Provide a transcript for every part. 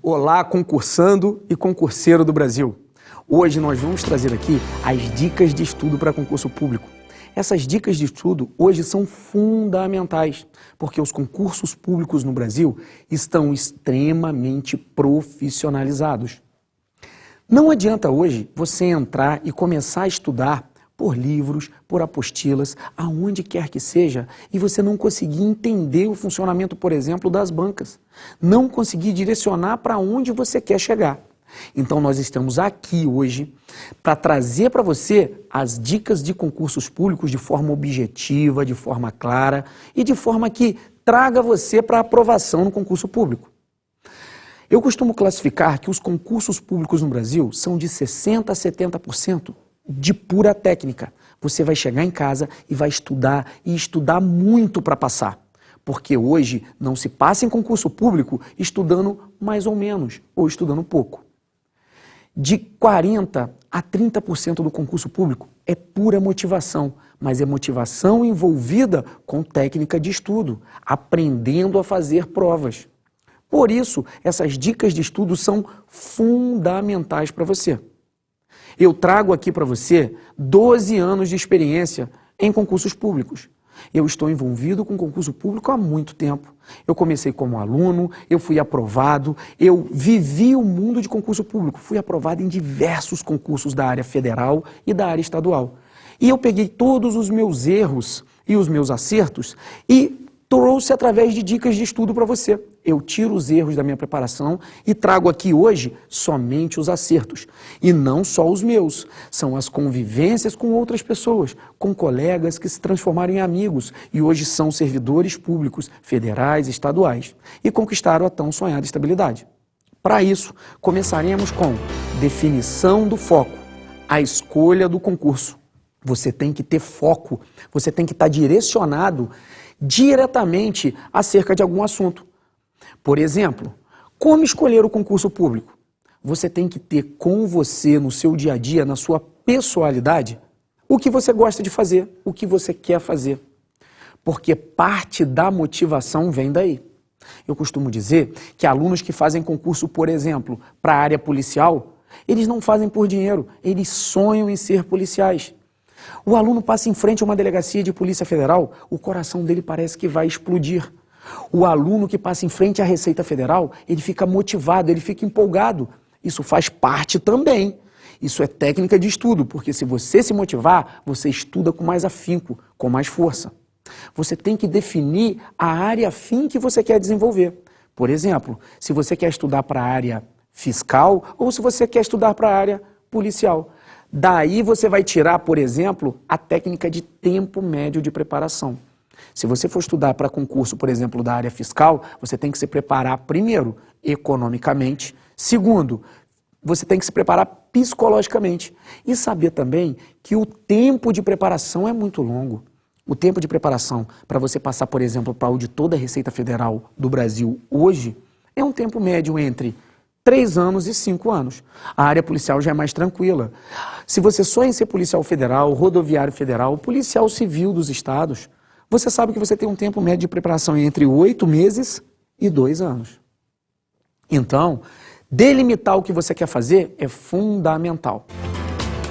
Olá, concursando e concurseiro do Brasil. Hoje nós vamos trazer aqui as dicas de estudo para concurso público. Essas dicas de estudo hoje são fundamentais, porque os concursos públicos no Brasil estão extremamente profissionalizados. Não adianta hoje você entrar e começar a estudar por livros, por apostilas, aonde quer que seja, e você não conseguir entender o funcionamento, por exemplo, das bancas. Não conseguir direcionar para onde você quer chegar. Então nós estamos aqui hoje para trazer para você as dicas de concursos públicos de forma objetiva, de forma clara e de forma que traga você para aprovação no concurso público. Eu costumo classificar que os concursos públicos no Brasil são de 60% a 70% de pura técnica. Você vai chegar em casa e vai estudar, e estudar muito para passar. Porque hoje não se passa em concurso público estudando mais ou menos, ou estudando pouco. De 40% a 30% do concurso público é pura motivação, mas é motivação envolvida com técnica de estudo, aprendendo a fazer provas. Por isso, essas dicas de estudo são fundamentais para você. Eu trago aqui para você 12 anos de experiência em concursos públicos. Eu estou envolvido com concurso público há muito tempo. Eu comecei como aluno, eu fui aprovado, eu vivi o mundo de concurso público. Fui aprovado em diversos concursos da área federal e da área estadual. E eu peguei todos os meus erros e os meus acertos e trouxe através de dicas de estudo para você. Eu tiro os erros da minha preparação e trago aqui hoje somente os acertos. E não só os meus, são as convivências com outras pessoas, com colegas que se transformaram em amigos e hoje são servidores públicos, federais e estaduais, e conquistaram a tão sonhada estabilidade. Para isso, começaremos com definição do foco, a escolha do concurso. Você tem que ter foco, você tem que estar direcionado diretamente acerca de algum assunto. Por exemplo, como escolher o concurso público? Você tem que ter com você, no seu dia a dia, na sua pessoalidade, o que você gosta de fazer, o que você quer fazer. Porque parte da motivação vem daí. Eu costumo dizer que alunos que fazem concurso, por exemplo, para a área policial, eles não fazem por dinheiro, eles sonham em ser policiais. O aluno passa em frente a uma delegacia de Polícia Federal, o coração dele parece que vai explodir. O aluno que passa em frente à Receita Federal, ele fica motivado, ele fica empolgado. Isso faz parte também. Isso é técnica de estudo, porque se você se motivar, você estuda com mais afinco, com mais força. Você tem que definir a área afim que você quer desenvolver. Por exemplo, se você quer estudar para a área fiscal ou se você quer estudar para a área policial. Daí você vai tirar, por exemplo, a técnica de tempo médio de preparação. Se você for estudar para concurso, por exemplo, da área fiscal, você tem que se preparar, primeiro, economicamente. Segundo, você tem que se preparar psicologicamente. E saber também que o tempo de preparação é muito longo. O tempo de preparação para você passar, por exemplo, para auditor da Receita Federal do Brasil hoje, é um tempo médio entre 3 anos e 5 anos. A área policial já é mais tranquila. Se você sonha em ser policial federal, rodoviário federal, policial civil dos estados, você sabe que você tem um tempo médio de preparação entre 8 meses e 2 anos. Então, delimitar o que você quer fazer é fundamental.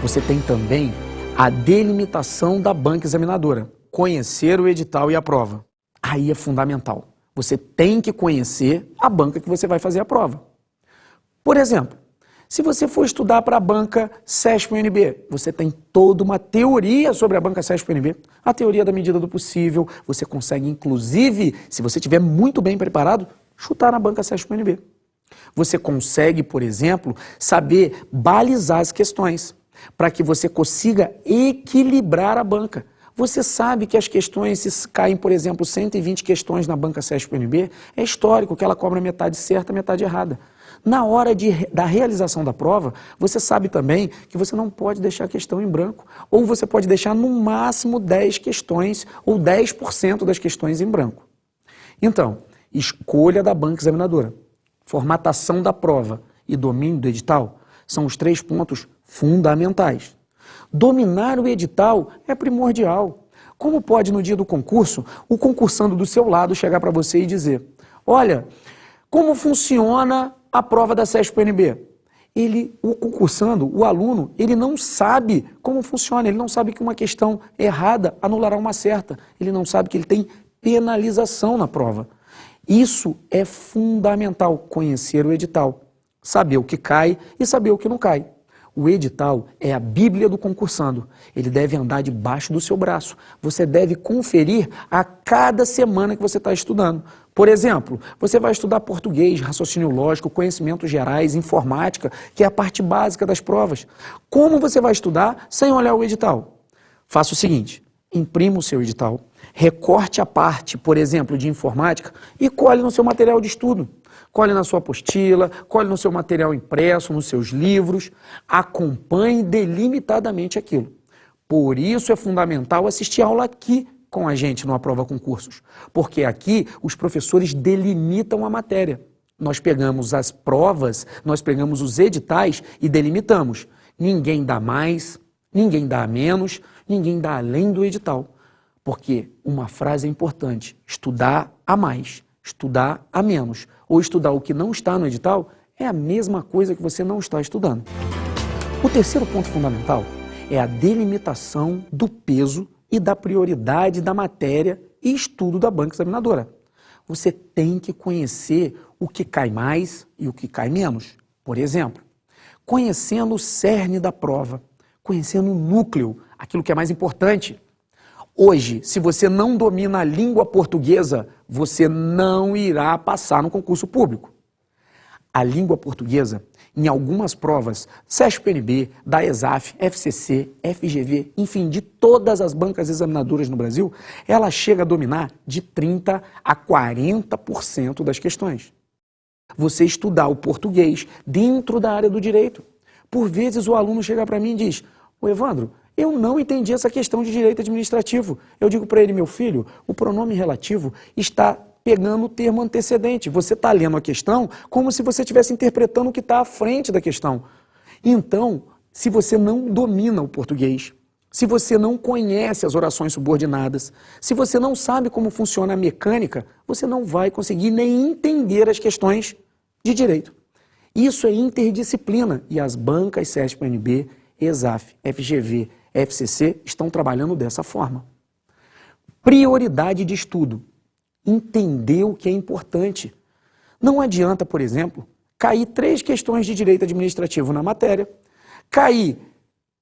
Você tem também a delimitação da banca examinadora, conhecer o edital e a prova. Aí é fundamental. Você tem que conhecer a banca que você vai fazer a prova. Por exemplo, se você for estudar para a banca CESP-UNB, você tem toda uma teoria sobre a banca CESP-UNB, a teoria da medida do possível, você consegue inclusive, se você estiver muito bem preparado, chutar na banca CESP-UNB. Você consegue, por exemplo, saber balizar as questões, para que você consiga equilibrar a banca. Você sabe que as questões, se caem, por exemplo, 120 questões na banca CESP-UNB, é histórico que ela cobra metade certa, metade errada. Na hora da realização da prova, você sabe também que você não pode deixar a questão em branco. Ou você pode deixar no máximo 10 questões ou 10% das questões em branco. Então, escolha da banca examinadora, formatação da prova e domínio do edital são os 3 pontos fundamentais. Dominar o edital é primordial. Como pode, no dia do concurso, o concursando do seu lado chegar para você e dizer: olha, como funciona a prova da CESP-UNB. O concursando, o aluno, ele não sabe como funciona, ele não sabe que uma questão errada anulará uma certa, ele não sabe que ele tem penalização na prova. Isso é fundamental, conhecer o edital, saber o que cai e saber o que não cai. O edital é a Bíblia do concursando. Ele deve andar debaixo do seu braço. Você deve conferir a cada semana que você está estudando. Por exemplo, você vai estudar português, raciocínio lógico, conhecimentos gerais, informática, que é a parte básica das provas. Como você vai estudar sem olhar o edital? Faça o seguinte, imprima o seu edital, recorte a parte, por exemplo, de informática e colhe no seu material de estudo. Colhe na sua apostila, colhe no seu material impresso, nos seus livros, acompanhe delimitadamente aquilo. Por isso é fundamental assistir aula aqui com a gente no Aprova Concursos, porque aqui os professores delimitam a matéria. Nós pegamos as provas, nós pegamos os editais e delimitamos. Ninguém dá mais, ninguém dá menos, ninguém dá além do edital. Porque uma frase é importante, estudar a mais, estudar a menos, ou estudar o que não está no edital, é a mesma coisa que você não está estudando. O terceiro ponto fundamental é a delimitação do peso e da prioridade da matéria e estudo da banca examinadora. Você tem que conhecer o que cai mais e o que cai menos. Por exemplo, conhecendo o cerne da prova, conhecendo o núcleo, aquilo que é mais importante. Hoje, se você não domina a língua portuguesa, você não irá passar no concurso público. A língua portuguesa, em algumas provas, CESP-UNB, da ESAF, FCC, FGV, enfim, de todas as bancas examinadoras no Brasil, ela chega a dominar de 30% a 40% das questões. Você estudar o português dentro da área do direito. Por vezes o aluno chega para mim e diz, ô Evandro, eu não entendi essa questão de direito administrativo. Eu digo para ele, meu filho, o pronome relativo está pegando o termo antecedente. Você está lendo a questão como se você estivesse interpretando o que está à frente da questão. Então, se você não domina o português, se você não conhece as orações subordinadas, se você não sabe como funciona a mecânica, você não vai conseguir nem entender as questões de direito. Isso é interdisciplina e as bancas CESP-UNB, ESAF, FGV, FCC estão trabalhando dessa forma. Prioridade de estudo. Entender o que é importante. Não adianta, por exemplo, cair 3 questões de direito administrativo na matéria, cair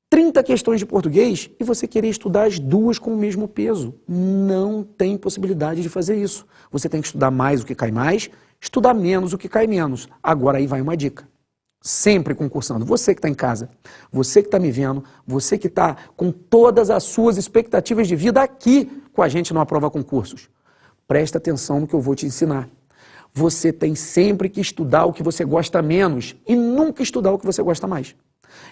30 questões de português e você querer estudar as 2 com o mesmo peso. Não tem possibilidade de fazer isso. Você tem que estudar mais o que cai mais, estudar menos o que cai menos. Agora aí vai uma dica. Sempre concursando. Você que está em casa, você que está me vendo, você que está com todas as suas expectativas de vida aqui com a gente no Aprova Concursos. Presta atenção no que eu vou te ensinar. Você tem sempre que estudar o que você gosta menos e nunca estudar o que você gosta mais.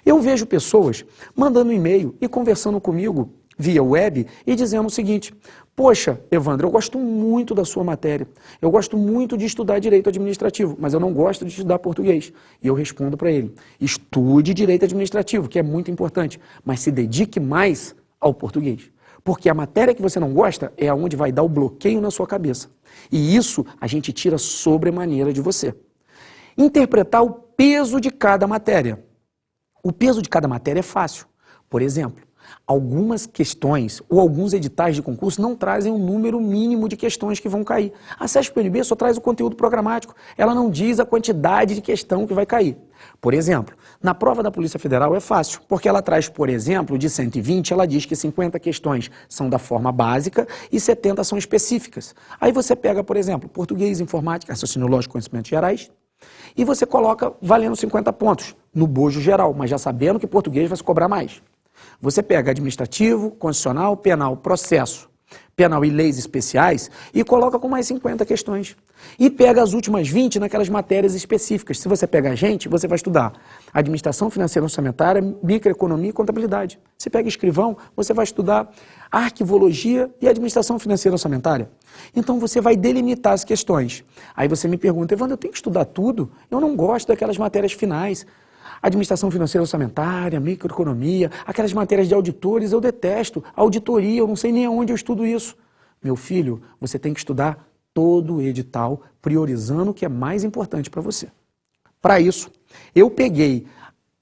Eu vejo pessoas mandando e-mail e conversando comigo via web e dizendo o seguinte, poxa, Evandro, eu gosto muito da sua matéria, eu gosto muito de estudar direito administrativo, mas eu não gosto de estudar português. E eu respondo para ele, estude direito administrativo, que é muito importante, mas se dedique mais ao português. Porque a matéria que você não gosta é aonde vai dar o bloqueio na sua cabeça. E isso a gente tira sobremaneira de você. Interpretar o peso de cada matéria. O peso de cada matéria é fácil. Por exemplo, algumas questões ou alguns editais de concurso não trazem um número mínimo de questões que vão cair. A CESP-UNB só traz o conteúdo programático, ela não diz a quantidade de questão que vai cair. Por exemplo, na prova da Polícia Federal é fácil, porque ela traz, por exemplo, de 120, ela diz que 50 questões são da forma básica e 70 são específicas. Aí você pega, por exemplo, português, informática, raciocínio lógico, conhecimentos gerais, e você coloca valendo 50 pontos no bojo geral, mas já sabendo que português vai se cobrar mais. Você pega administrativo, constitucional, penal, processo, penal e leis especiais e coloca com mais 50 questões. E pega as últimas 20 naquelas matérias específicas. Se você pega a gente, você vai estudar administração financeira orçamentária, microeconomia e contabilidade. Se pega escrivão, você vai estudar arquivologia e administração financeira orçamentária. Então você vai delimitar as questões. Aí você me pergunta, Evandro, eu tenho que estudar tudo? Eu não gosto daquelas matérias finais. Administração financeira orçamentária, microeconomia, aquelas matérias de auditores, eu detesto. Auditoria, eu não sei nem aonde eu estudo isso. Meu filho, você tem que estudar todo o edital, priorizando o que é mais importante para você. Para isso, eu peguei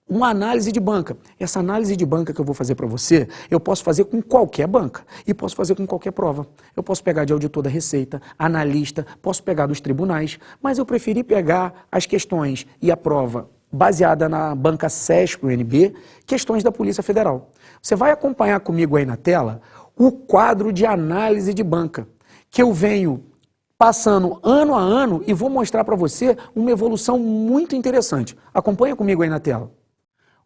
uma análise de banca. Essa análise de banca que eu vou fazer para você, eu posso fazer com qualquer banca e posso fazer com qualquer prova. Eu posso pegar de auditor da Receita, analista, posso pegar dos tribunais, mas eu preferi pegar as questões e a prova baseada na banca CESP-UNB, questões da Polícia Federal. Você vai acompanhar comigo aí na tela o quadro de análise de banca, que eu venho passando ano a ano e vou mostrar para você uma evolução muito interessante. Acompanha comigo aí na tela.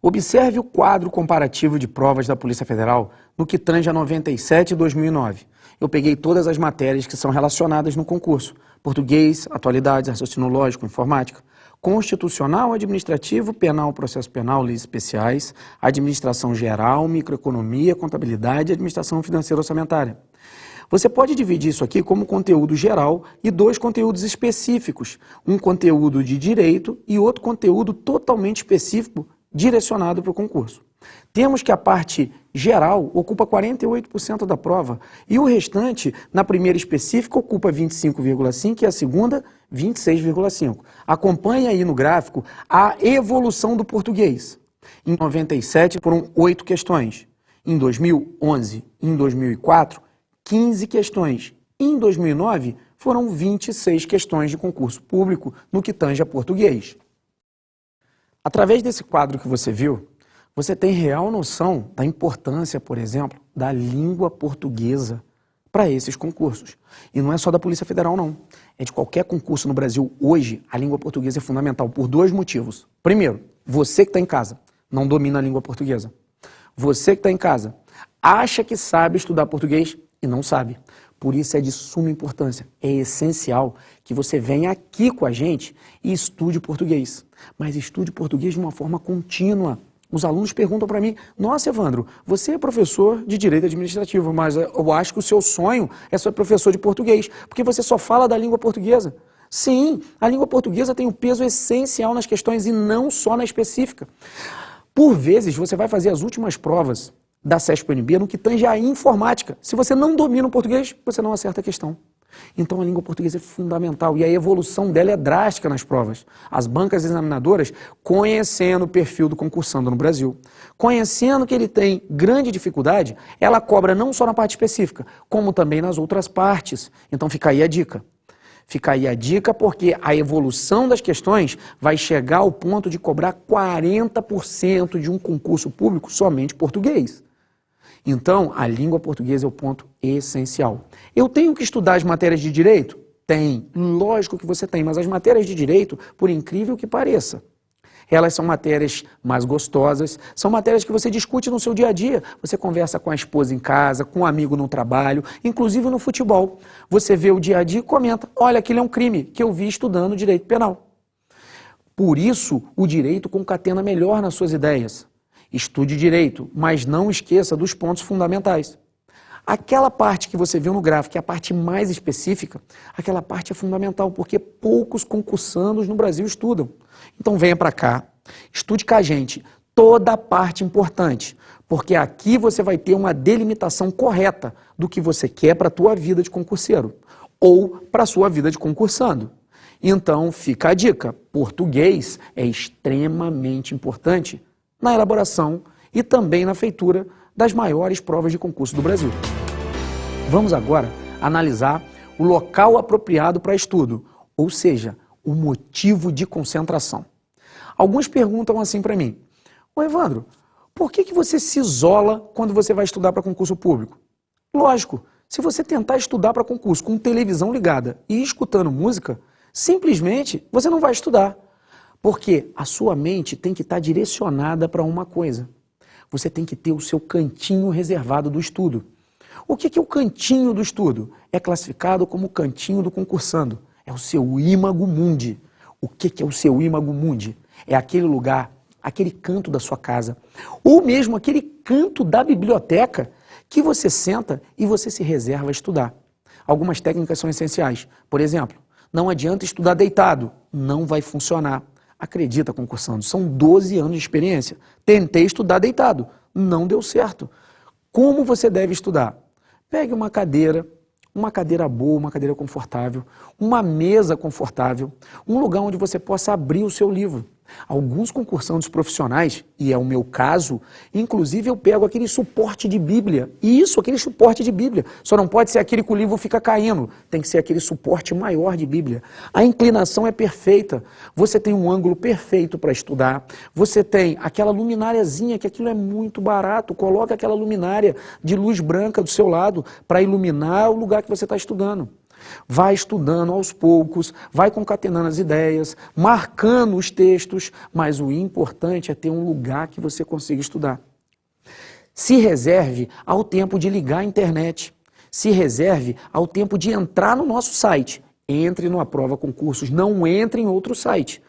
Observe o quadro comparativo de provas da Polícia Federal no que tange a 97 e 2009. Eu peguei todas as matérias que são relacionadas no concurso: português, atualidades, raciocínio lógico, informática, constitucional, administrativo, penal, processo penal, leis especiais, administração geral, microeconomia, contabilidade e administração financeira orçamentária. Você pode dividir isso aqui como conteúdo geral e 2 conteúdos específicos, um conteúdo de direito e outro conteúdo totalmente específico direcionado para o concurso. Temos que a parte geral ocupa 48% da prova e o restante, na primeira específica, ocupa 25,5% e a segunda, 26,5%. Acompanhe aí no gráfico a evolução do português. Em 97 foram 8 questões, em 2011 e em 2004, 15 questões. Em 2009, foram 26 questões de concurso público no que tange a português. Através desse quadro que você viu, você tem real noção da importância, por exemplo, da língua portuguesa para esses concursos. E não é só da Polícia Federal, não. É de qualquer concurso no Brasil. Hoje, a língua portuguesa é fundamental por 2 motivos. Primeiro, você que está em casa não domina a língua portuguesa. Você que está em casa acha que sabe estudar português e não sabe. Por isso é de suma importância, é essencial que você venha aqui com a gente e estude português. Mas estude português de uma forma contínua. Os alunos perguntam para mim: nossa, Evandro, você é professor de Direito Administrativo, mas eu acho que o seu sonho é ser professor de português, porque você só fala da língua portuguesa. Sim, a língua portuguesa tem um peso essencial nas questões e não só na específica. Por vezes, você vai fazer as últimas provas da CESP-UNB no que tange a informática. Se você não domina o português, você não acerta a questão. Então a língua portuguesa é fundamental e a evolução dela é drástica nas provas. As bancas examinadoras, conhecendo o perfil do concursando no Brasil, conhecendo que ele tem grande dificuldade, ela cobra não só na parte específica, como também nas outras partes. Então fica aí a dica. Fica aí a dica porque a evolução das questões vai chegar ao ponto de cobrar 40% de um concurso público somente português. Então, a língua portuguesa é o ponto essencial. Eu tenho que estudar as matérias de direito? Tem. Lógico que você tem, mas as matérias de direito, por incrível que pareça, elas são matérias mais gostosas, são matérias que você discute no seu dia a dia. Você conversa com a esposa em casa, com um amigo no trabalho, inclusive no futebol. Você vê o dia a dia e comenta: olha, aquilo é um crime que eu vi estudando direito penal. Por isso, o direito concatena melhor nas suas ideias. Estude direito, mas não esqueça dos pontos fundamentais. Aquela parte que você viu no gráfico, que é a parte mais específica, aquela parte é fundamental, porque poucos concursandos no Brasil estudam. Então venha para cá, estude com a gente toda a parte importante, porque aqui você vai ter uma delimitação correta do que você quer para a tua vida de concurseiro ou para a sua vida de concursando. Então fica a dica: português é extremamente importante na elaboração e também na feitura das maiores provas de concurso do Brasil. Vamos agora analisar o local apropriado para estudo, ou seja, o motivo de concentração. Alguns perguntam assim para mim: ô Evandro, por que você se isola quando você vai estudar para concurso público? Lógico, se você tentar estudar para concurso com televisão ligada e escutando música, simplesmente você não vai estudar. Porque a sua mente tem que estar direcionada para uma coisa. Você tem que ter o seu cantinho reservado do estudo. O que é o cantinho do estudo? É classificado como o cantinho do concursando. É o seu imago mundi. O que é o seu imago mundi? É aquele lugar, aquele canto da sua casa, ou mesmo aquele canto da biblioteca que você senta e você se reserva a estudar. Algumas técnicas são essenciais. Por exemplo, não adianta estudar deitado. Não vai funcionar. Acredita, concursando, são 12 anos de experiência. Tentei estudar deitado, não deu certo. Como você deve estudar? Pegue uma cadeira, uma cadeira boa, uma cadeira confortável, uma mesa confortável, um lugar onde você possa abrir o seu livro. Alguns concursantes profissionais, e é o meu caso, inclusive eu pego aquele suporte de Bíblia. Isso, aquele suporte de Bíblia. Só não pode ser aquele que o livro fica caindo. Tem que ser aquele suporte maior de Bíblia. A inclinação é perfeita. Você tem um ângulo perfeito para estudar. Você tem aquela lumináriazinha, que aquilo é muito barato. Coloque aquela luminária de luz branca do seu lado para iluminar o lugar que você está estudando. Vai estudando aos poucos, vai concatenando as ideias, marcando os textos, mas o importante é ter um lugar que você consiga estudar. Se reserve ao tempo de ligar a internet, se reserve ao tempo de entrar no nosso site. Entre no Aprova Concursos, não entre em outro site.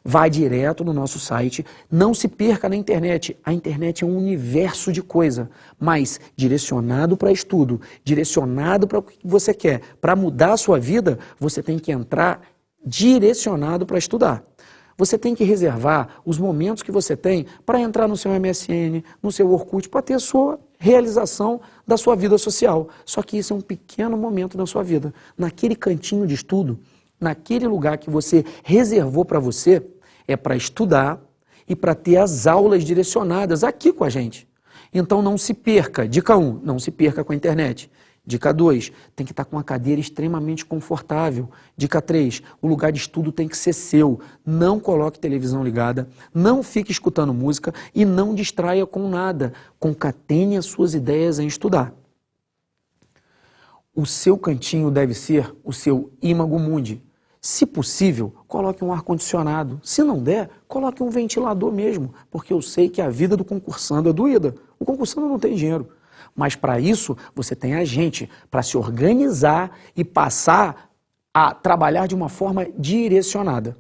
Vai direto no nosso site, não se perca na internet. A internet é um universo de coisa, mas direcionado para estudo, direcionado para o que você quer. Para mudar a sua vida, você tem que entrar direcionado para estudar. Você tem que reservar os momentos que você tem para entrar no seu MSN, no seu Orkut, para ter a sua realização da sua vida social. Só que isso é um pequeno momento da sua vida. Naquele cantinho de estudo, naquele lugar que você reservou para você, é para estudar e para ter as aulas direcionadas aqui com a gente. Então não se perca. Dica 1, não se perca com a internet. Dica 2, tem que estar com uma cadeira extremamente confortável. Dica 3, o lugar de estudo tem que ser seu. Não coloque televisão ligada, não fique escutando música e não distraia com nada. Concatene as suas ideias em estudar. O seu cantinho deve ser o seu imago mundi. Se possível, coloque um ar-condicionado. Se não der, coloque um ventilador mesmo, porque eu sei que a vida do concursando é doída. O concursando não tem dinheiro. Mas para isso, você tem a gente, para se organizar e passar a trabalhar de uma forma direcionada.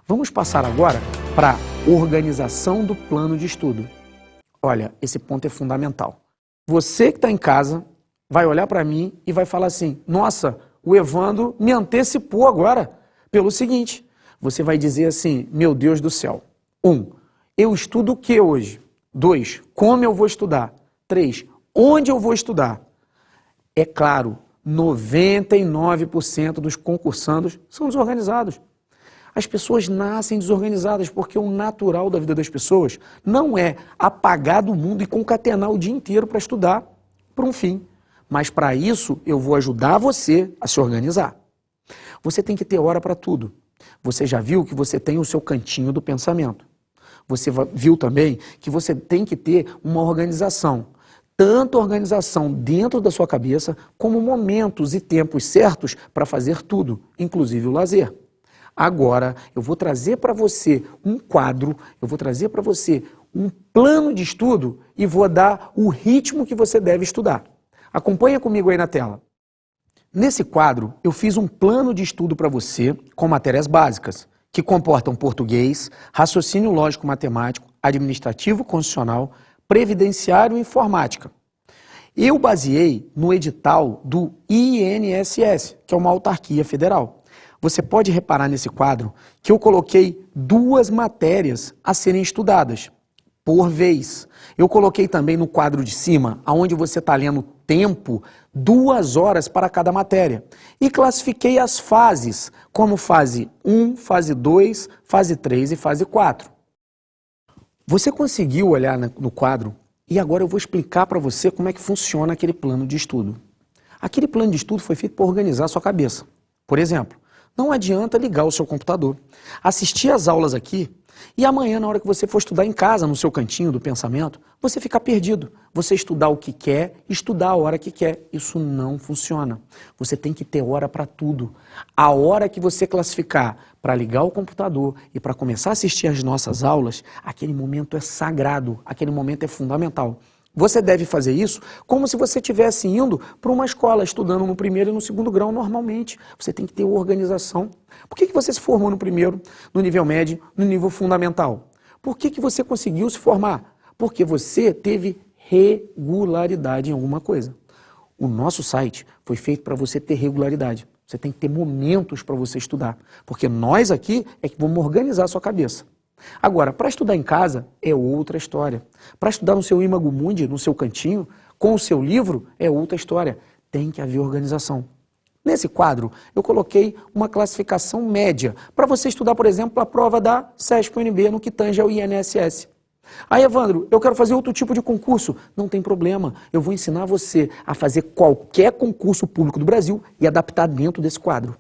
Vamos passar agora para a organização do plano de estudo. Olha, esse ponto é fundamental. Você que está em casa vai olhar para mim e vai falar assim, nossa, o Evandro me antecipou agora. Pelo seguinte, você vai dizer assim, meu Deus do céu. 1, eu estudo o que hoje? 2, como eu vou estudar? 3, onde eu vou estudar? É claro, 99% dos concursandos são desorganizados. As pessoas nascem desorganizadas porque o natural da vida das pessoas não é apagar do mundo e concatenar o dia inteiro para estudar para um fim. Mas para isso eu vou ajudar você a se organizar. Você tem que ter hora para tudo. Você já viu que você tem o seu cantinho do pensamento. Você viu também que você tem que ter uma organização. Tanto organização dentro da sua cabeça, como momentos e tempos certos para fazer tudo, inclusive o lazer. Agora, eu vou trazer para você um quadro, eu vou trazer para você um plano de estudo e vou dar o ritmo que você deve estudar. Acompanha comigo aí na tela. Nesse quadro, eu fiz um plano de estudo para você com matérias básicas, que comportam português, raciocínio lógico-matemático, administrativo constitucional, previdenciário e informática. Eu baseei no edital do INSS, que é uma autarquia federal. Você pode reparar nesse quadro que eu coloquei 2 matérias a serem estudadas por vez. Eu coloquei também no quadro de cima, onde você está lendo tempo, 2 horas para cada matéria. E classifiquei as fases, como fase 1, fase 2, fase 3 e fase 4. Você conseguiu olhar no quadro e agora eu vou explicar para você como é que funciona aquele plano de estudo. Aquele plano de estudo foi feito para organizar a sua cabeça. Por exemplo, não adianta ligar o seu computador, assistir às aulas aqui e amanhã, na hora que você for estudar em casa, no seu cantinho do pensamento, você ficar perdido. Você estudar o que quer, estudar a hora que quer. Isso não funciona. Você tem que ter hora para tudo. A hora que você classificar para ligar o computador e para começar a assistir às nossas aulas, aquele momento é sagrado, aquele momento é fundamental. Você deve fazer isso como se você estivesse indo para uma escola, estudando no primeiro e no segundo grau normalmente. Você tem que ter organização. Por que você se formou no primeiro, no nível médio, no nível fundamental? Por que você conseguiu se formar? Porque você teve regularidade em alguma coisa. O nosso site foi feito para você ter regularidade. Você tem que ter momentos para você estudar. Porque nós aqui é que vamos organizar a sua cabeça. Agora, para estudar em casa é outra história. Para estudar no seu imago mundi, no seu cantinho, com o seu livro, é outra história. tem que haver organização. Nesse quadro, eu coloquei uma classificação média para você estudar, por exemplo, a prova da CESP-UNB no que tange ao INSS. Aí, Evandro, eu quero fazer outro tipo de concurso. Não tem problema, eu vou ensinar você a fazer qualquer concurso público do Brasil e adaptar dentro desse quadro.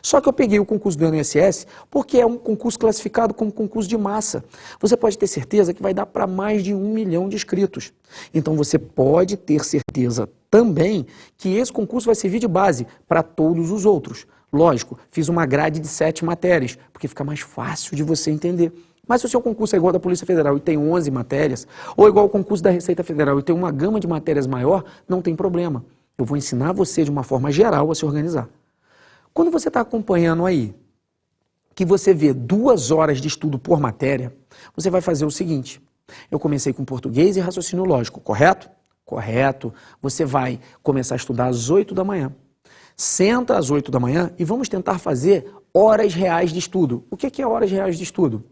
Só que eu peguei o concurso do INSS porque é um concurso classificado como concurso de massa. Você pode ter certeza que vai dar para mais de 1 milhão de inscritos. Então você pode ter certeza também que esse concurso vai servir de base para todos os outros. Lógico, fiz uma grade de 7 matérias, porque fica mais fácil de você entender. Mas se o seu concurso é igual ao da Polícia Federal e tem 11 matérias, ou igual ao concurso da Receita Federal e tem uma gama de matérias maior, não tem problema. Eu vou ensinar você de uma forma geral a se organizar. Quando você está acompanhando aí, que você vê 2 horas de estudo por matéria, você vai fazer o seguinte. Eu comecei com português e raciocínio lógico, correto? Correto. Você vai começar a estudar às 8 da manhã. Senta às 8 da manhã e vamos tentar fazer horas reais de estudo. O que é horas reais de estudo?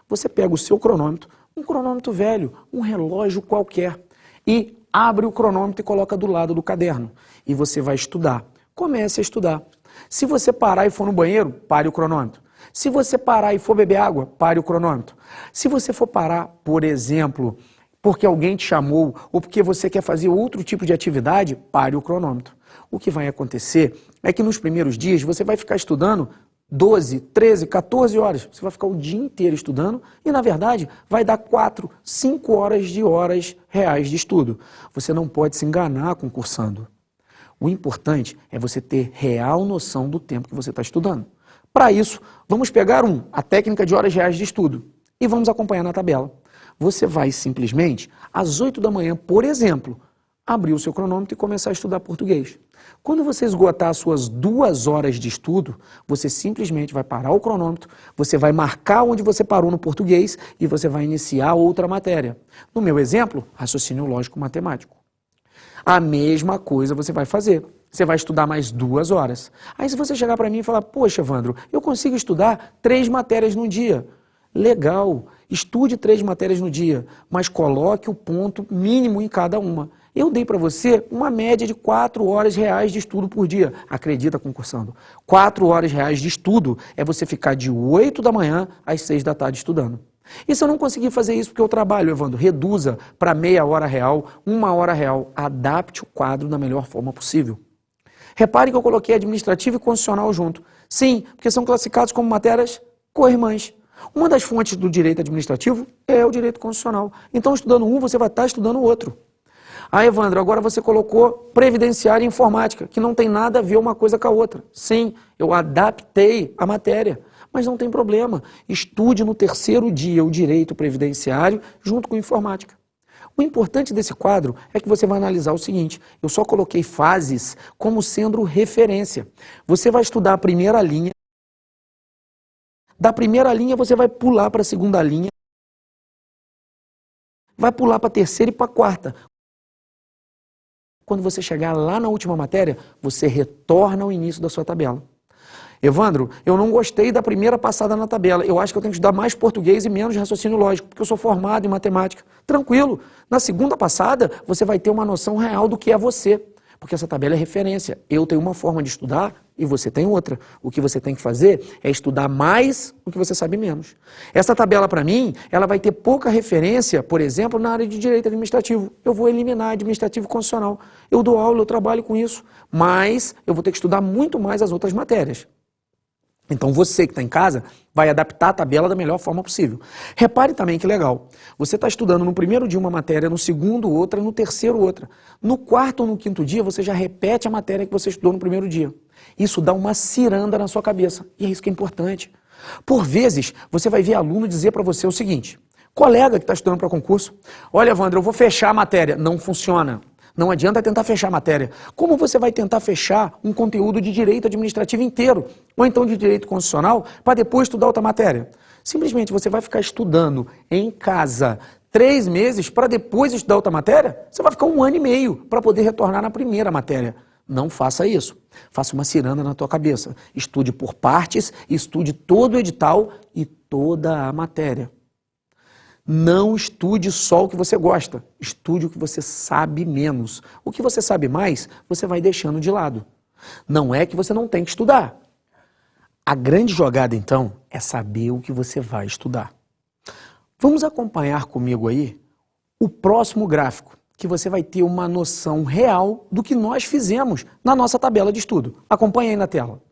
Você pega o seu cronômetro, um cronômetro velho, um relógio qualquer, e abre o cronômetro e coloca do lado do caderno. E você vai estudar. Comece a estudar. Se você parar e for no banheiro, pare o cronômetro. Se você parar e for beber água, pare o cronômetro. Se você for parar, por exemplo, porque alguém te chamou ou porque você quer fazer outro tipo de atividade, pare o cronômetro. O que vai acontecer é que nos primeiros dias você vai ficar estudando 12, 13, 14 horas. Você vai ficar o dia inteiro estudando e, na verdade, vai dar 4, 5 horas reais de estudo. Você não pode se enganar concursando. O importante é você ter real noção do tempo que você está estudando. Para isso, vamos pegar a técnica de horas reais de estudo e vamos acompanhar na tabela. Você vai simplesmente, às 8 da manhã, por exemplo, abrir o seu cronômetro e começar a estudar português. Quando você esgotar as suas 2 horas de estudo, você simplesmente vai parar o cronômetro, você vai marcar onde você parou no português e você vai iniciar outra matéria. No meu exemplo, raciocínio lógico matemático. A mesma coisa você vai fazer. Você vai estudar mais 2 horas. Aí se você chegar para mim e falar, poxa, Evandro, eu consigo estudar 3 matérias no dia. Legal, estude 3 matérias no dia, mas coloque o ponto mínimo em cada uma. Eu dei para você uma média de 4 horas reais de estudo por dia. Acredita, concursando? 4 horas reais de estudo é você ficar de 8 da manhã às 6 da tarde estudando. E se eu não conseguir fazer isso porque eu trabalho, Evandro, reduza para meia hora real, 1 hora real. Adapte o quadro da melhor forma possível. Repare que eu coloquei administrativo e constitucional junto. Sim, porque são classificados como matérias co-irmãs. Uma das fontes do direito administrativo é o direito constitucional. Então, estudando um, você vai estar estudando o outro. Ah, Evandro, agora você colocou previdenciária e informática, que não tem nada a ver uma coisa com a outra. Sim, eu adaptei a matéria. Mas não tem problema, estude no 3º dia o direito previdenciário junto com informática. O importante desse quadro é que você vai analisar o seguinte, eu só coloquei fases como sendo referência. Você vai estudar a primeira linha, da primeira linha você vai pular para a segunda linha, vai pular para a terceira e para a quarta. Quando você chegar lá na última matéria, você retorna ao início da sua tabela. Evandro, eu não gostei da primeira passada na tabela. Eu acho que eu tenho que estudar mais português e menos raciocínio lógico, porque eu sou formado em matemática. Tranquilo. Na segunda passada, você vai ter uma noção real do que é você, porque essa tabela é referência. Eu tenho uma forma de estudar e você tem outra. O que você tem que fazer é estudar mais o que você sabe menos. Essa tabela, para mim, ela vai ter pouca referência, por exemplo, na área de direito administrativo. Eu vou eliminar administrativo e constitucional. Eu dou aula, eu trabalho com isso, mas eu vou ter que estudar muito mais as outras matérias. Então você que está em casa vai adaptar a tabela da melhor forma possível. Repare também que legal, você está estudando no primeiro dia uma matéria, no segundo outra, no terceiro outra. No 4º ou no 5º dia você já repete a matéria que você estudou no primeiro dia. Isso dá uma ciranda na sua cabeça e é isso que é importante. Por vezes você vai ver aluno dizer para você o seguinte, colega que está estudando para concurso, olha Evandro, eu vou fechar a matéria. Não funciona. Não adianta tentar fechar a matéria. Como você vai tentar fechar um conteúdo de direito administrativo inteiro, ou então de direito constitucional, para depois estudar outra matéria? Simplesmente você vai ficar estudando em casa 3 meses para depois estudar outra matéria? Você vai ficar 1 ano e meio para poder retornar na primeira matéria. Não faça isso. Faça uma ciranda na tua cabeça. Estude por partes, estude todo o edital e toda a matéria. Não estude só o que você gosta, estude o que você sabe menos. O que você sabe mais, você vai deixando de lado. Não é que você não tem que estudar. A grande jogada, então, é saber o que você vai estudar. Vamos acompanhar comigo aí o próximo gráfico, que você vai ter uma noção real do que nós fizemos na nossa tabela de estudo. Acompanhe aí na tela.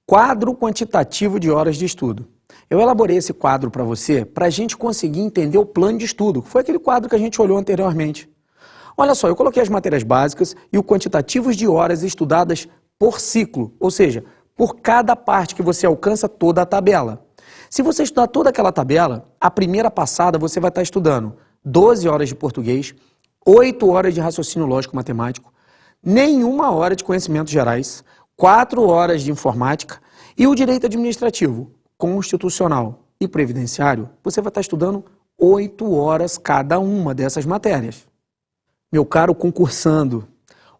Quadro quantitativo de horas de estudo. Eu elaborei esse quadro para você para a gente conseguir entender o plano de estudo, que foi aquele quadro que a gente olhou anteriormente. Olha só, eu coloquei as matérias básicas e o quantitativos de horas estudadas por ciclo, ou seja, por cada parte que você alcança toda a tabela. Se você estudar toda aquela tabela, a primeira passada você vai estar estudando 12 horas de português, 8 horas de raciocínio lógico-matemático, nenhuma hora de conhecimentos gerais, 4 horas de informática e o direito administrativo, constitucional e previdenciário, você vai estar estudando 8 horas cada uma dessas matérias. Meu caro concursando,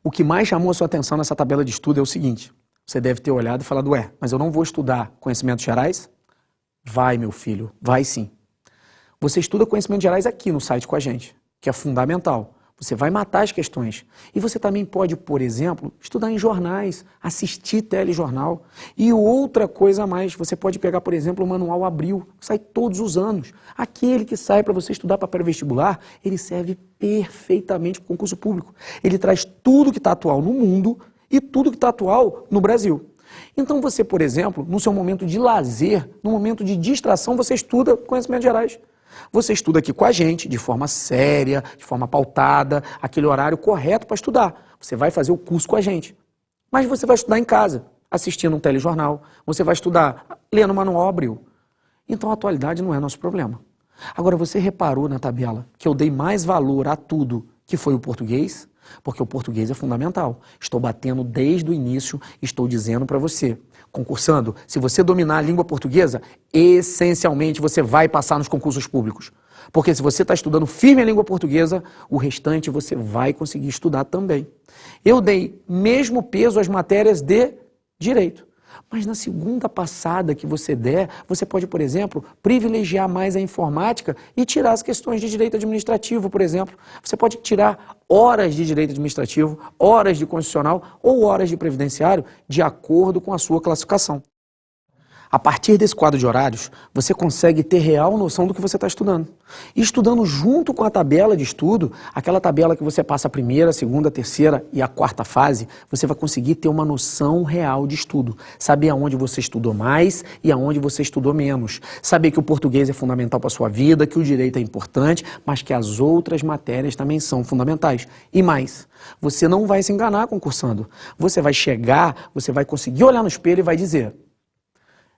o que mais chamou a sua atenção nessa tabela de estudo é o seguinte, você deve ter olhado e falado, mas eu não vou estudar conhecimentos gerais? Vai, meu filho, vai sim. Você estuda conhecimentos gerais aqui no site com a gente, que é fundamental. Você vai matar as questões. E você também pode, por exemplo, estudar em jornais, assistir telejornal. E outra coisa a mais, você pode pegar, por exemplo, o Manual Abril, que sai todos os anos. Aquele que sai para você estudar para pré-vestibular, ele serve perfeitamente para o concurso público. Ele traz tudo que está atual no mundo e tudo que está atual no Brasil. Então você, por exemplo, no seu momento de lazer, no momento de distração, você estuda conhecimentos gerais. Você estuda aqui com a gente, de forma séria, de forma pautada, aquele horário correto para estudar. Você vai fazer o curso com a gente. Mas você vai estudar em casa, assistindo um telejornal. Você vai estudar lendo o Manual Abril. Então a atualidade não é nosso problema. Agora você reparou na tabela que eu dei mais valor a tudo que foi o português? Porque o português é fundamental. Estou batendo desde o início, estou dizendo para você, concursando, se você dominar a língua portuguesa, essencialmente você vai passar nos concursos públicos. Porque se você está estudando firme a língua portuguesa, o restante você vai conseguir estudar também. Eu dei mesmo peso às matérias de direito. Mas na segunda passada que você der, você pode, por exemplo, privilegiar mais a informática e tirar as questões de direito administrativo, por exemplo. Você pode tirar horas de direito administrativo, horas de constitucional ou horas de previdenciário de acordo com a sua classificação. A partir desse quadro de horários, você consegue ter real noção do que você está estudando. E estudando junto com a tabela de estudo, aquela tabela que você passa a primeira, a segunda, a terceira e a quarta fase, você vai conseguir ter uma noção real de estudo. Saber aonde você estudou mais e aonde você estudou menos. Saber que o português é fundamental para a sua vida, que o direito é importante, mas que as outras matérias também são fundamentais. E mais, você não vai se enganar concursando. Você vai chegar, você vai conseguir olhar no espelho e vai dizer: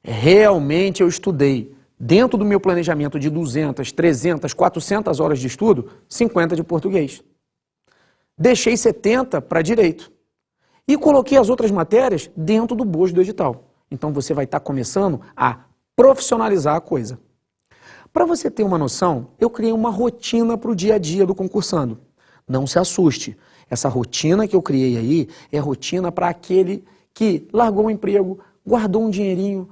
realmente eu estudei, dentro do meu planejamento de 200, 300, 400 horas de estudo, 50 de português. Deixei 70 para direito. E coloquei as outras matérias dentro do bojo do edital. Então você vai estar começando a profissionalizar a coisa. Para você ter uma noção, eu criei uma rotina para o dia a dia do concursando. Não se assuste. Essa rotina que eu criei aí é rotina para aquele que largou o emprego, guardou um dinheirinho,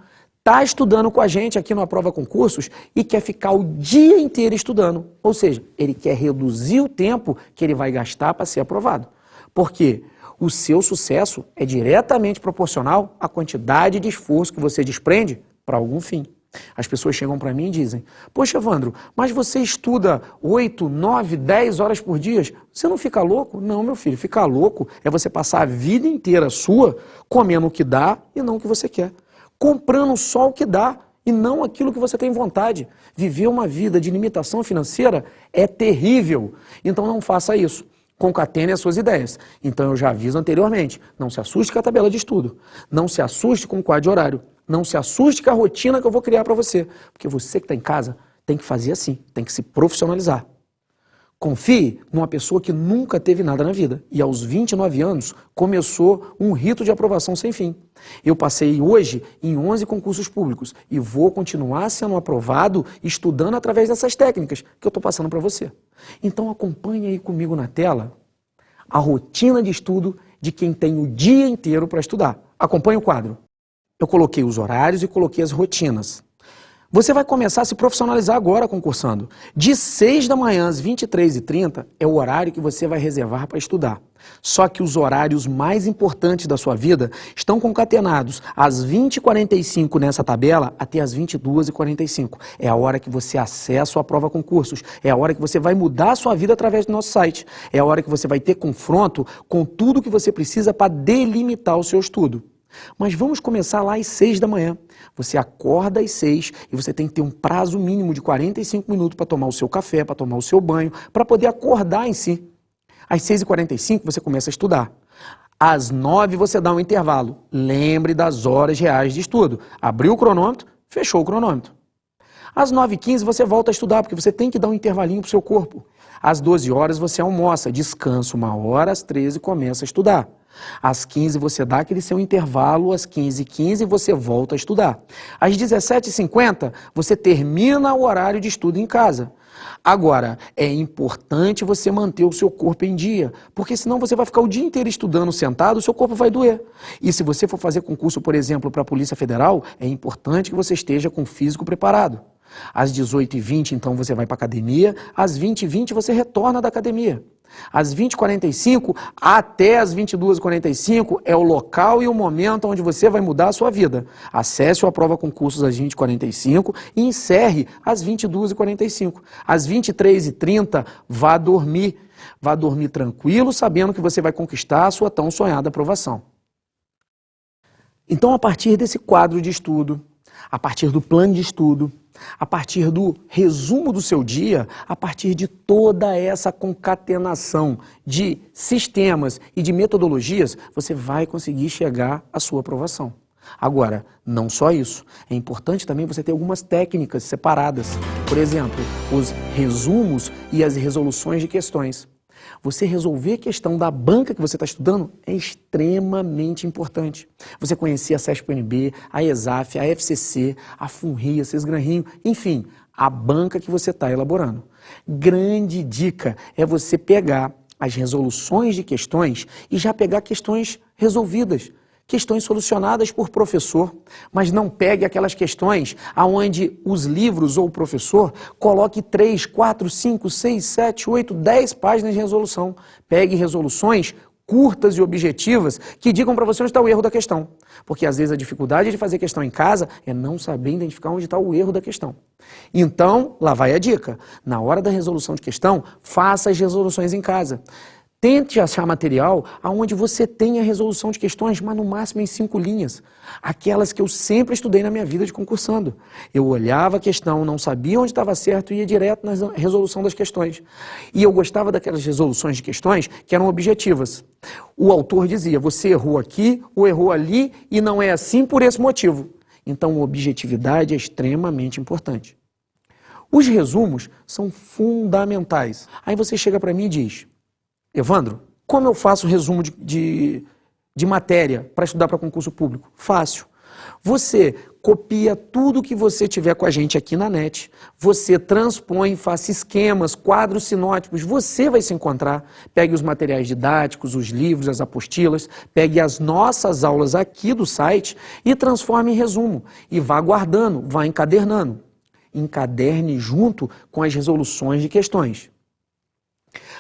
está estudando com a gente aqui no Aprova Concursos e quer ficar o dia inteiro estudando. Ou seja, ele quer reduzir o tempo que ele vai gastar para ser aprovado. Porque o seu sucesso é diretamente proporcional à quantidade de esforço que você desprende para algum fim. As pessoas chegam para mim e dizem: poxa, Evandro, mas você estuda 8, 9, 10 horas por dia? Você não fica louco? Não, meu filho, ficar louco é você passar a vida inteira sua comendo o que dá e não o que você quer. Comprando só o que dá e não aquilo que você tem vontade. Viver uma vida de limitação financeira é terrível. Então não faça isso. Concatene as suas ideias. Então eu já aviso anteriormente, não se assuste com a tabela de estudo. Não se assuste com o quadro de horário. Não se assuste com a rotina que eu vou criar para você. Porque você que está em casa tem que fazer assim, tem que se profissionalizar. Confie numa pessoa que nunca teve nada na vida e aos 29 anos começou um rito de aprovação sem fim. Eu passei hoje em 11 concursos públicos e vou continuar sendo aprovado estudando através dessas técnicas que eu estou passando para você. Então acompanhe aí comigo na tela a rotina de estudo de quem tem o dia inteiro para estudar. Acompanhe o quadro. Eu coloquei os horários e coloquei as rotinas. Você vai começar a se profissionalizar agora concursando. De 6 da manhã às 23h30 é o horário que você vai reservar para estudar. Só que os horários mais importantes da sua vida estão concatenados às 20h45 nessa tabela até às 22h45. É a hora que você acessa a prova concursos. É a hora que você vai mudar a sua vida através do nosso site. É a hora que você vai ter confronto com tudo que você precisa para delimitar o seu estudo. Mas vamos começar lá às 6 da manhã. Você acorda às 6 e você tem que ter um prazo mínimo de 45 minutos para tomar o seu café, para tomar o seu banho, para poder acordar em si. Às 6h45 você começa a estudar. Às 9 você dá um intervalo. Lembre das horas reais de estudo. Abriu o cronômetro, fechou o cronômetro. Às 9h15 você volta a estudar, porque você tem que dar um intervalinho para o seu corpo. Às 12 horas você almoça, descansa 1 hora, às 13 começa a estudar. Às 15 você dá aquele seu intervalo, às 15h15 você volta a estudar. Às 17h50 você termina o horário de estudo em casa. Agora, é importante você manter o seu corpo em dia, porque senão você vai ficar o dia inteiro estudando sentado, o seu corpo vai doer. E se você for fazer concurso, por exemplo, para a Polícia Federal, é importante que você esteja com o físico preparado. Às 18h20, então, você vai para a academia, às 20h20 você retorna da academia. Às 20h45 até às 22h45 é o local e o momento onde você vai mudar a sua vida. Acesse a prova concursos às 20h45 e encerre às 22h45. Às 23h30, vá dormir. Vá dormir tranquilo, sabendo que você vai conquistar a sua tão sonhada aprovação. Então, a partir desse quadro de estudo, a partir do plano de estudo, a partir do resumo do seu dia, a partir de toda essa concatenação de sistemas e de metodologias, você vai conseguir chegar à sua aprovação. Agora, não só isso, é importante também você ter algumas técnicas separadas. Por exemplo, os resumos e as resoluções de questões. Você resolver a questão da banca que você está estudando é extremamente importante. Você conhecer a CESP-UNB, a ESAF, a FCC, a FUNRI, a CESGRAN-Rio, enfim, a banca que você está elaborando. Grande dica é você pegar as resoluções de questões e já pegar questões resolvidas. Questões solucionadas por professor, mas não pegue aquelas questões onde os livros ou o professor coloque 3, 4, 5, 6, 7, 8, 10 páginas de resolução. Pegue resoluções curtas e objetivas que digam para você onde está o erro da questão. Porque às vezes a dificuldade de fazer questão em casa é não saber identificar onde está o erro da questão. Então, lá vai a dica. Na hora da resolução de questão, faça as resoluções em casa. Tente achar material onde você tenha resolução de questões, mas no máximo em 5 linhas. Aquelas que eu sempre estudei na minha vida de concursando. Eu olhava a questão, não sabia onde estava certo e ia direto na resolução das questões. E eu gostava daquelas resoluções de questões que eram objetivas. O autor dizia, você errou aqui ou errou ali e não é assim por esse motivo. Então, a objetividade é extremamente importante. Os resumos são fundamentais. Aí você chega para mim e diz... Evandro, como eu faço resumo de matéria para estudar para concurso público? Fácil. Você copia tudo que você tiver com a gente aqui na net, você transpõe, faça esquemas, quadros sinóticos, você vai se encontrar, pegue os materiais didáticos, os livros, as apostilas, pegue as nossas aulas aqui do site e transforme em resumo. E vá guardando, vá encadernando. Encaderne junto com as resoluções de questões.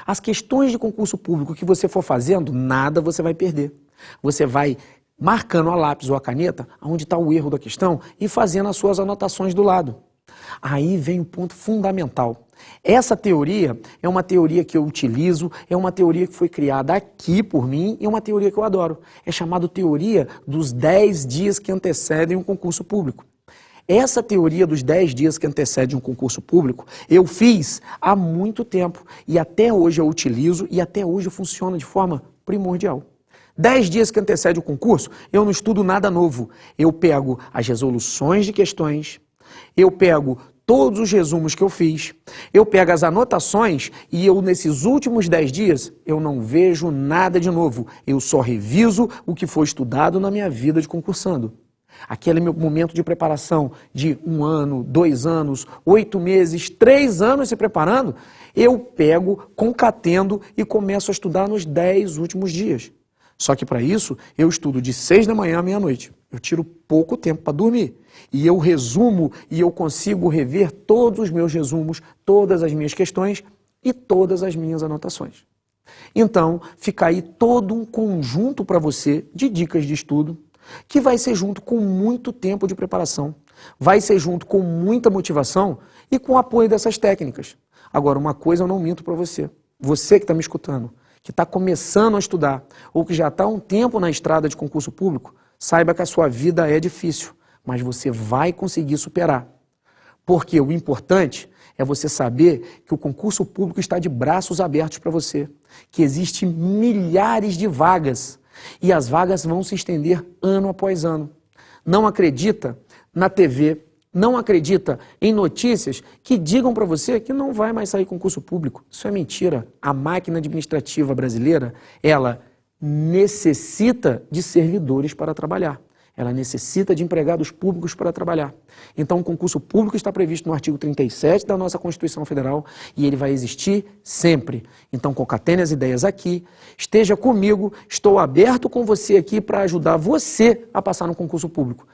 As questões de concurso público que você for fazendo, nada você vai perder. Você vai marcando a lápis ou a caneta onde está o erro da questão e fazendo as suas anotações do lado. Aí vem um ponto fundamental. Essa teoria é uma teoria que eu utilizo, é uma teoria que foi criada aqui por mim e é uma teoria que eu adoro. É chamada teoria dos 10 dias que antecedem um concurso público. Essa teoria dos 10 dias que antecedem um concurso público, eu fiz há muito tempo e até hoje eu utilizo e até hoje funciona de forma primordial. 10 dias que antecedem o concurso, eu não estudo nada novo. Eu pego as resoluções de questões, eu pego todos os resumos que eu fiz, eu pego as anotações e eu, nesses últimos 10 dias, eu não vejo nada de novo. Eu só reviso o que foi estudado na minha vida de concursando. Aquele meu momento de preparação de 1 ano, 2 anos, 8 meses, 3 anos se preparando, eu pego, concatendo e começo a estudar nos 10 últimos dias. Só que para isso, eu estudo de 6 da manhã à meia-noite. Eu tiro pouco tempo para dormir. E eu resumo e eu consigo rever todos os meus resumos, todas as minhas questões e todas as minhas anotações. Então, fica aí todo um conjunto para você de dicas de estudo, que vai ser junto com muito tempo de preparação, vai ser junto com muita motivação e com o apoio dessas técnicas. Agora, uma coisa eu não minto para você. Você que está me escutando, que está começando a estudar ou que já está há um tempo na estrada de concurso público, saiba que a sua vida é difícil, mas você vai conseguir superar. Porque o importante é você saber que o concurso público está de braços abertos para você, que existem milhares de vagas e as vagas vão se estender ano após ano. Não acredita na TV, não acredita em notícias que digam para você que não vai mais sair concurso público. Isso é mentira. A máquina administrativa brasileira, ela necessita de servidores para trabalhar. Ela necessita de empregados públicos para trabalhar. Então, o concurso público está previsto no artigo 37 da nossa Constituição Federal e ele vai existir sempre. Então, concatene as ideias aqui, esteja comigo, estou aberto com você aqui para ajudar você a passar no concurso público.